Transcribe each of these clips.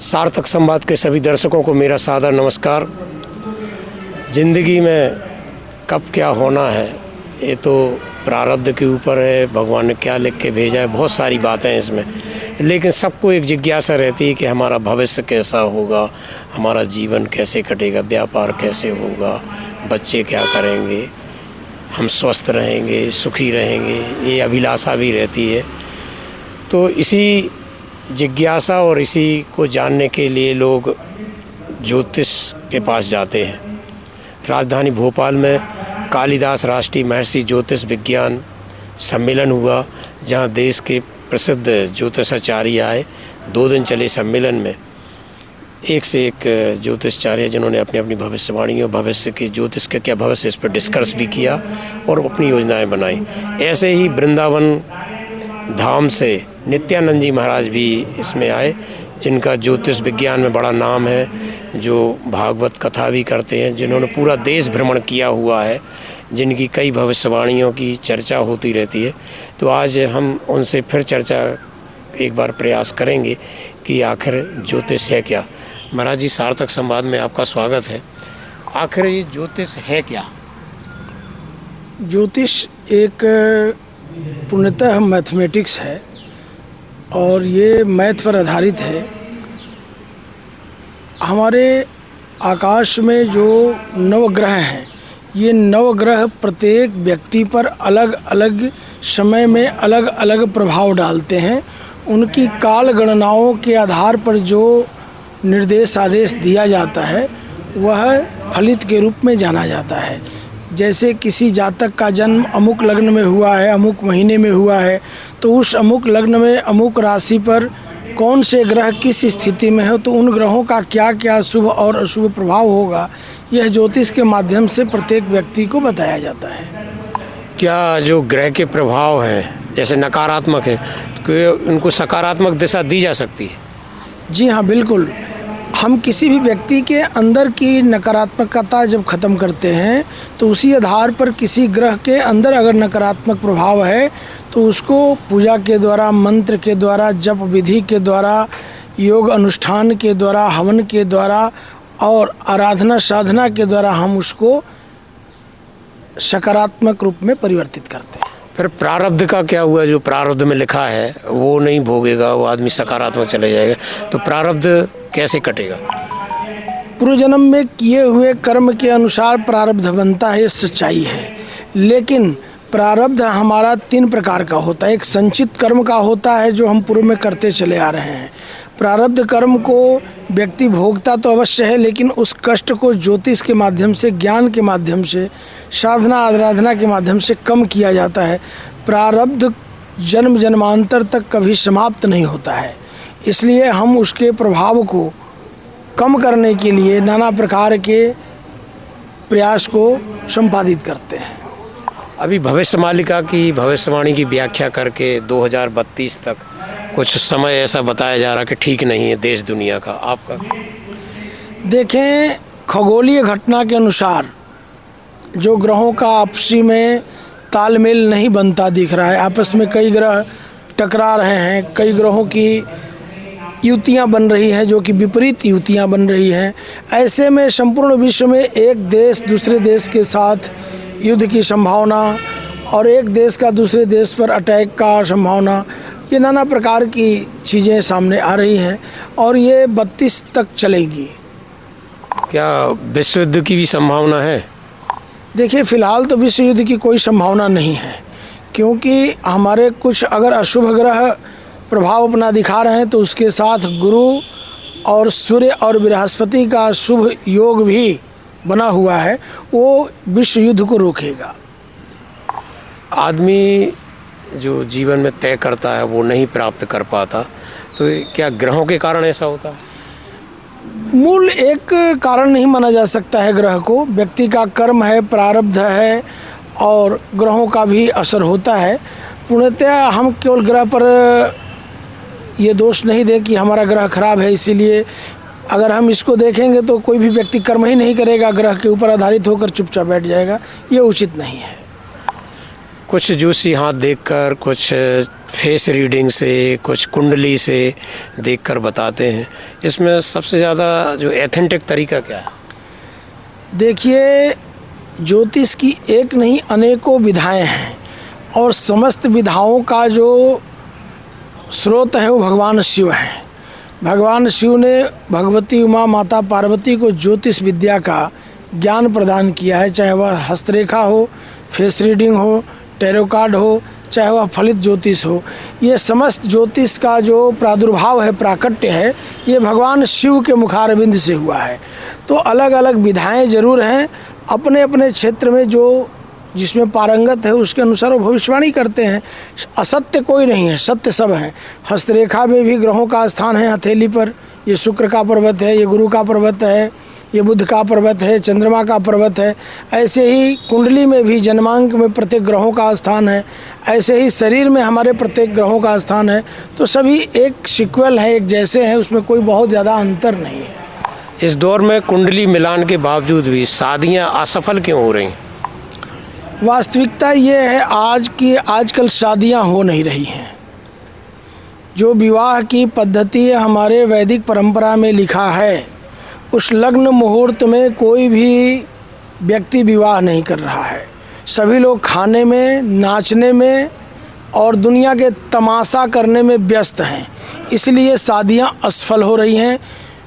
सार्थक संवाद के सभी दर्शकों को मेरा सादर नमस्कार। ज़िंदगी में कब क्या होना है ये तो प्रारब्ध के ऊपर है, भगवान ने क्या लिख के भेजा है, बहुत सारी बातें हैं इसमें। लेकिन सबको एक जिज्ञासा रहती है कि हमारा भविष्य कैसा होगा, हमारा जीवन कैसे कटेगा, व्यापार कैसे होगा, बच्चे क्या करेंगे, हम स्वस्थ रहेंगे, सुखी रहेंगे, ये अभिलाषा भी रहती है। तो इसी जिज्ञासा और इसी को जानने के लिए लोग ज्योतिष के पास जाते हैं। राजधानी भोपाल में कालिदास राष्ट्रीय महर्षि ज्योतिष विज्ञान सम्मेलन हुआ, जहां देश के प्रसिद्ध ज्योतिषाचार्य आए। 2 दिन चले सम्मेलन में एक से एक ज्योतिषाचार्य जिन्होंने अपनी अपनी भविष्यवाणी और भविष्य के ज्योतिष का क्या भविष्य इस पर डिस्कस भी किया और अपनी योजनाएं बनाई। ऐसे ही वृंदावन धाम से नित्यानंद जी महाराज भी इसमें आए, जिनका ज्योतिष विज्ञान में बड़ा नाम है, जो भागवत कथा भी करते हैं, जिन्होंने पूरा देश भ्रमण किया हुआ है, जिनकी कई भविष्यवाणियों की चर्चा होती रहती है। तो आज हम उनसे फिर चर्चा एक बार प्रयास करेंगे कि आखिर ज्योतिष है क्या। महाराज जी, सार्थक संवाद में आपका स्वागत है। आखिर ये ज्योतिष है क्या? ज्योतिष एक पूर्णतः मैथमेटिक्स है और ये मैथ पर आधारित है। हमारे आकाश में जो नवग्रह हैं, ये नवग्रह प्रत्येक व्यक्ति पर अलग अलग समय में अलग अलग प्रभाव डालते हैं। उनकी काल गणनाओं के आधार पर जो निर्देश आदेश दिया जाता है वह फलित के रूप में जाना जाता है। जैसे किसी जातक का जन्म अमुक लग्न में हुआ है, अमुक महीने में हुआ है, तो उस अमुक लग्न में अमुक राशि पर कौन से ग्रह किस स्थिति में है, तो उन ग्रहों का क्या क्या शुभ और अशुभ प्रभाव होगा, यह ज्योतिष के माध्यम से प्रत्येक व्यक्ति को बताया जाता है। क्या जो ग्रह के प्रभाव हैं जैसे नकारात्मक है, तो उनको सकारात्मक दिशा दी जा सकती है? जी हाँ, बिल्कुल। हम किसी भी व्यक्ति के अंदर की नकारात्मकता जब ख़त्म करते हैं तो उसी आधार पर किसी ग्रह के अंदर अगर नकारात्मक प्रभाव है तो उसको पूजा के द्वारा, मंत्र के द्वारा, जप विधि के द्वारा, योग अनुष्ठान के द्वारा, हवन के द्वारा और आराधना साधना के द्वारा हम उसको सकारात्मक रूप में परिवर्तित करते हैं। फिर प्रारब्ध का क्या हुआ? जो प्रारब्ध में लिखा है वो नहीं भोगेगा, वो आदमी सकारात्मक चले जाएगा, तो प्रारब्ध कैसे कटेगा? पूर्व जन्म में किए हुए कर्म के अनुसार प्रारब्ध बनता है, ये सच्चाई है। लेकिन प्रारब्ध हमारा 3 प्रकार का होता है। एक संचित कर्म का होता है जो हम पूर्व में करते चले आ रहे हैं। प्रारब्ध कर्म को व्यक्ति भोगता तो अवश्य है, लेकिन उस कष्ट को ज्योतिष के माध्यम से, ज्ञान के माध्यम से, साधना आराधना के माध्यम से कम किया जाता है। प्रारब्ध जन्म जन्मांतर तक कभी समाप्त नहीं होता है, इसलिए हम उसके प्रभाव को कम करने के लिए नाना प्रकार के प्रयास को संपादित करते हैं। अभी भविष्य मालिका की भविष्यवाणी की व्याख्या करके 2032 तक कुछ समय ऐसा बताया जा रहा कि ठीक नहीं है देश दुनिया का, आपका? देखें, खगोलीय घटना के अनुसार जो ग्रहों का आपसी में तालमेल नहीं बनता दिख रहा है, आपस में कई ग्रह टकरा रहे हैं, कई ग्रहों की युतियाँ बन रही हैं जो कि विपरीत युतियाँ बन रही हैं। ऐसे में संपूर्ण विश्व में एक देश दूसरे देश के साथ युद्ध की संभावना और एक देश का दूसरे देश पर अटैक का संभावना, ये नाना प्रकार की चीज़ें सामने आ रही हैं और ये 32 तक चलेगी। क्या विश्व युद्ध की भी संभावना है? देखिए, फ़िलहाल तो विश्व युद्ध की कोई संभावना नहीं है, क्योंकि हमारे कुछ अगर अशुभ ग्रह प्रभाव अपना दिखा रहे हैं तो उसके साथ गुरु और सूर्य और बृहस्पति का शुभ योग भी बना हुआ है, वो विश्व युद्ध को रोकेगा। आदमी जो जीवन में तय करता है वो नहीं प्राप्त कर पाता, तो क्या ग्रहों के कारण ऐसा होता है? मूल एक कारण नहीं माना जा सकता है ग्रह को। व्यक्ति का कर्म है, प्रारब्ध है और ग्रहों का भी असर होता है। पूर्णतः हम केवल ग्रह पर ये दोष नहीं दें कि हमारा ग्रह खराब है, इसीलिए अगर हम इसको देखेंगे तो कोई भी व्यक्ति कर्म ही नहीं करेगा, ग्रह के ऊपर आधारित होकर चुपचाप बैठ जाएगा, ये उचित नहीं है। कुछ जूसी हाथ देखकर, कुछ फेस रीडिंग से, कुछ कुंडली से देखकर बताते हैं। इसमें सबसे ज़्यादा जो एथेंटिक तरीका क्या है? देखिए, ज्योतिष की एक नहीं अनेकों विधाएं हैं और समस्त विधाओं का जो स्रोत है वो भगवान शिव हैं। भगवान शिव ने भगवती उमा माता पार्वती को ज्योतिष विद्या का ज्ञान प्रदान किया है, चाहे वह हस्तरेखा हो, फेस रीडिंग हो, टैरो कार्ड हो, चाहे वह फलित ज्योतिष हो। ये समस्त ज्योतिष का जो प्रादुर्भाव है, प्राकट्य है, ये भगवान शिव के मुखारविंद से हुआ है। तो अलग अलग विधाएं जरूर हैं, अपने अपने क्षेत्र में जो जिसमें पारंगत है उसके अनुसार वो भविष्यवाणी करते हैं। असत्य कोई नहीं है, सत्य सब हैं। हस्तरेखा में भी ग्रहों का स्थान है हथेली पर। ये शुक्र का पर्वत है, ये गुरु का पर्वत है, ये बुध का पर्वत है, चंद्रमा का पर्वत है। ऐसे ही कुंडली में भी जन्मांक में प्रत्येक ग्रहों का स्थान है। ऐसे ही शरीर में हमारे प्रत्येक ग्रहों का स्थान है। तो सभी एक सिक्वल है, एक जैसे हैं, उसमें कोई बहुत ज़्यादा अंतर नहीं है। इस दौर में कुंडली मिलान के बावजूद भी शादियां असफल क्यों हो रही? वास्तविकता ये है आजकल शादियां हो नहीं रही हैं। जो विवाह की पद्धति हमारे वैदिक परंपरा में लिखा है, उस लग्न मुहूर्त में कोई भी व्यक्ति विवाह नहीं कर रहा है। सभी लोग खाने में, नाचने में और दुनिया के तमाशा करने में व्यस्त हैं। इसलिए शादियां असफल हो रही हैं।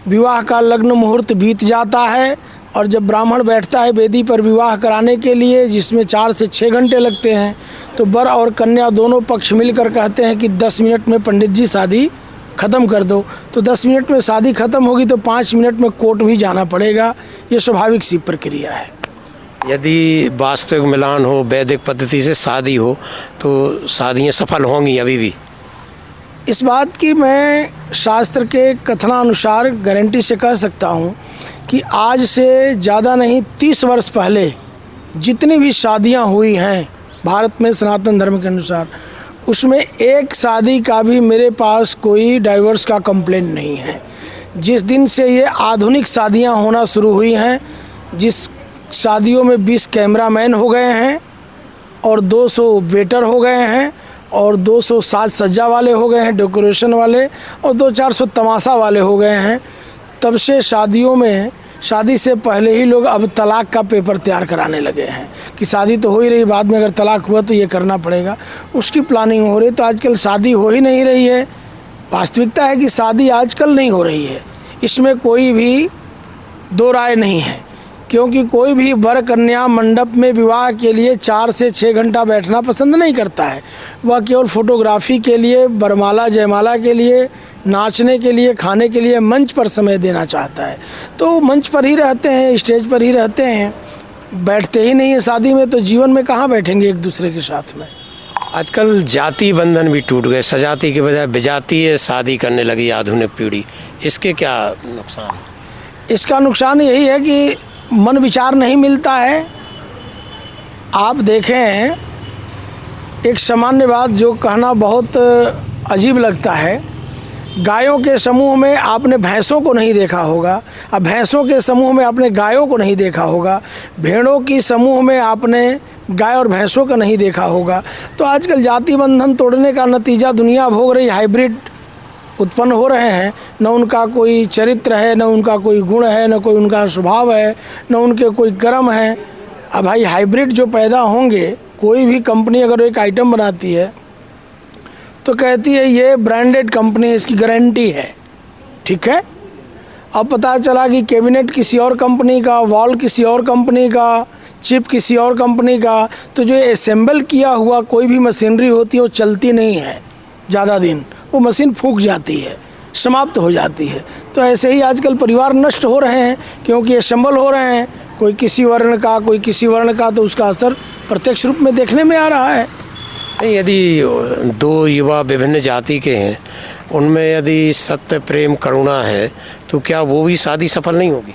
विवाह का लग्न मुहूर्त बीत जाता है और जब ब्राह्मण बैठता है वेदी पर विवाह कराने के लिए, जिसमें 4 से 6 घंटे लगते हैं, तो वर और कन्या दोनों पक्ष मिलकर कहते हैं कि 10 मिनट में पंडित जी शादी ख़त्म कर दो। तो 10 मिनट में शादी ख़त्म होगी तो 5 मिनट में कोर्ट भी जाना पड़ेगा। ये स्वाभाविक सी प्रक्रिया है। यदि वास्तविक मिलान हो, वैदिक पद्धति से शादी हो, तो शादियाँ सफल होंगी अभी भी? इस बात की मैं शास्त्र के कथनानुसार गारंटी से कह सकता हूँ कि आज से ज़्यादा नहीं 30 वर्ष पहले जितनी भी शादियाँ हुई हैं भारत में सनातन धर्म के अनुसार, उसमें एक शादी का भी मेरे पास कोई डाइवोर्स का कंप्लेंट नहीं है। जिस दिन से ये आधुनिक शादियां होना शुरू हुई हैं, जिस शादियों में 20 कैमरामैन हो गए हैं और 200 वेटर हो गए हैं और 200 साज सज्जा वाले हो गए हैं, डेकोरेशन वाले, और 200-400 तमाशा वाले हो गए हैं, तब से शादियों में, शादी से पहले ही लोग अब तलाक का पेपर तैयार कराने लगे हैं कि शादी तो हो ही रही, बाद में अगर तलाक हुआ तो ये करना पड़ेगा, उसकी प्लानिंग हो रही। तो आजकल शादी हो ही नहीं रही है। वास्तविकता है कि शादी आजकल नहीं हो रही है, इसमें कोई भी दो राय नहीं है, क्योंकि कोई भी वर कन्या मंडप में विवाह के लिए 4 से 6 घंटा बैठना पसंद नहीं करता है। वह केवल फोटोग्राफी के लिए, बरमाला जयमाला के लिए, नाचने के लिए, खाने के लिए मंच पर समय देना चाहता है। तो मंच पर ही रहते हैं, स्टेज पर ही रहते हैं, बैठते ही नहीं है शादी में, तो जीवन में कहाँ बैठेंगे एक दूसरे के साथ में। आजकल जाति बंधन भी टूट गए, सजाती के बजाय विजातीय शादी करने लगी आधुनिक पीढ़ी। इसके क्या नुकसान है? इसका नुकसान यही है कि मन विचार नहीं मिलता है। आप देखें, एक सामान्य बात जो कहना बहुत अजीब लगता है, गायों के समूह में आपने भैंसों को नहीं देखा होगा, अब भैंसों के समूह में आपने गायों को नहीं देखा होगा, भेड़ों की समूह में आपने गाय और भैंसों का नहीं देखा होगा। तो आजकल जाति बंधन तोड़ने का नतीजा दुनिया भोग रही। हाइब्रिड उत्पन्न हो रहे हैं, न उनका कोई चरित्र है, न उनका कोई गुण है, न कोई उनका स्वभाव है, न उनके कोई कर्म है। अब भाई हाइब्रिड जो पैदा होंगे, कोई भी कंपनी अगर एक आइटम बनाती है तो कहती है ये ब्रांडेड कंपनी है, इसकी गारंटी है, ठीक है। अब पता चला कि कैबिनेट किसी और कंपनी का, वॉल किसी और कंपनी का, चिप किसी और कंपनी का, तो जो असेंबल किया हुआ कोई भी मशीनरी होती है वो चलती नहीं है ज़्यादा दिन, वो मशीन फूक जाती है, समाप्त हो जाती है। तो ऐसे ही आजकल परिवार नष्ट हो रहे हैं, क्योंकि असेंबल हो रहे हैं, कोई किसी वर्ण का, कोई किसी वर्ण का, तो उसका असर प्रत्यक्ष रूप में देखने में आ रहा है। यदि 2 युवा विभिन्न जाति के हैं, उनमें यदि सत्य प्रेम करुणा है, तो क्या वो भी शादी सफल नहीं होगी?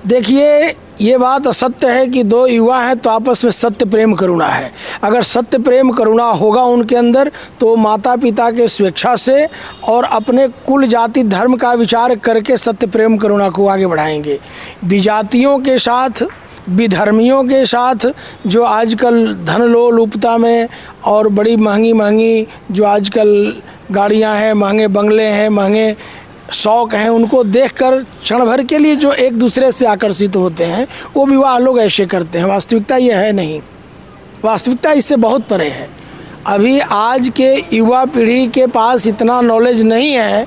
देखिए, ये बात असत्य है कि 2 युवा हैं तो आपस में सत्य प्रेम करुणा है। अगर सत्य प्रेम करुणा होगा उनके अंदर, तो माता पिता के स्वेच्छा से और अपने कुल जाति धर्म का विचार करके सत्य प्रेम करुणा को आगे बढ़ाएंगे। विजातियों के साथ विधर्मियों के साथ जो आजकल धन लोलुपता में और बड़ी महंगी महंगी जो आजकल गाड़ियां हैं, महंगे बंगले हैं, महंगे शौक हैं, उनको देखकर क्षण भर के लिए जो एक दूसरे से आकर्षित होते हैं, वो विवाह लोग ऐसे करते हैं। वास्तविकता ये है नहीं, वास्तविकता इससे बहुत परे है। अभी आज के युवा पीढ़ी के पास इतना नॉलेज नहीं है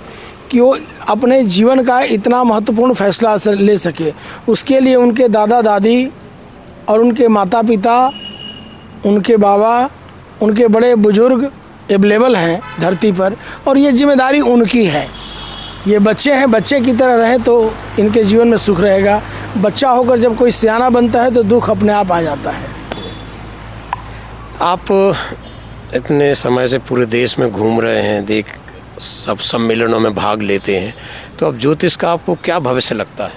कि वो अपने जीवन का इतना महत्वपूर्ण फैसला ले सके। उसके लिए उनके दादा दादी और उनके माता पिता, उनके बाबा, उनके बड़े बुजुर्ग अवेलेबल हैं धरती पर, और ये जिम्मेदारी उनकी है। ये बच्चे हैं, बच्चे की तरह रहें तो इनके जीवन में सुख रहेगा। बच्चा होकर जब कोई सियाना बनता है तो दुख अपने आप आ जाता है। आप इतने समय से पूरे देश में घूम रहे हैं, सब सम्मेलनों में भाग लेते हैं, तो अब ज्योतिष का आपको क्या भविष्य लगता है?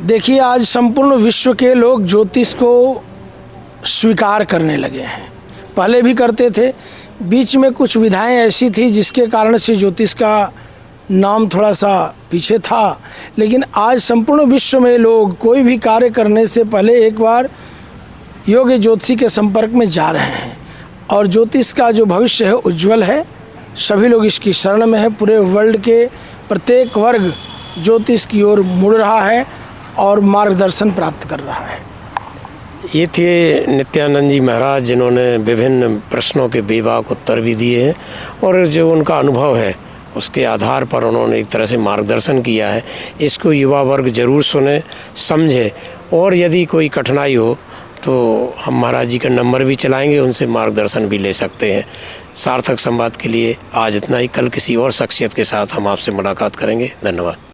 देखिए, आज संपूर्ण विश्व के लोग ज्योतिष को स्वीकार करने लगे हैं। पहले भी करते थे, बीच में कुछ विधाएं ऐसी थी जिसके कारण से ज्योतिष का नाम थोड़ा सा पीछे था, लेकिन आज संपूर्ण विश्व में लोग कोई भी कार्य करने से पहले एक बार योग्य ज्योतिषी के संपर्क में जा रहे हैं। और ज्योतिष का जो भविष्य है उज्जवल है, सभी लोग इसकी शरण में है। पूरे वर्ल्ड के प्रत्येक वर्ग ज्योतिष की ओर मुड़ रहा है और मार्गदर्शन प्राप्त कर रहा है। ये थे नित्यानंद जी महाराज, जिन्होंने विभिन्न प्रश्नों के बेबाक उत्तर भी दिए हैं, और जो उनका अनुभव है उसके आधार पर उन्होंने एक तरह से मार्गदर्शन किया है। इसको युवा वर्ग ज़रूर सुने, समझे, और यदि कोई कठिनाई हो तो हम महाराज जी का नंबर भी चलाएंगे, उनसे मार्गदर्शन भी ले सकते हैं। सार्थक संवाद के लिए आज इतना ही। कल किसी और शख्सियत के साथ हम आपसे मुलाकात करेंगे। धन्यवाद।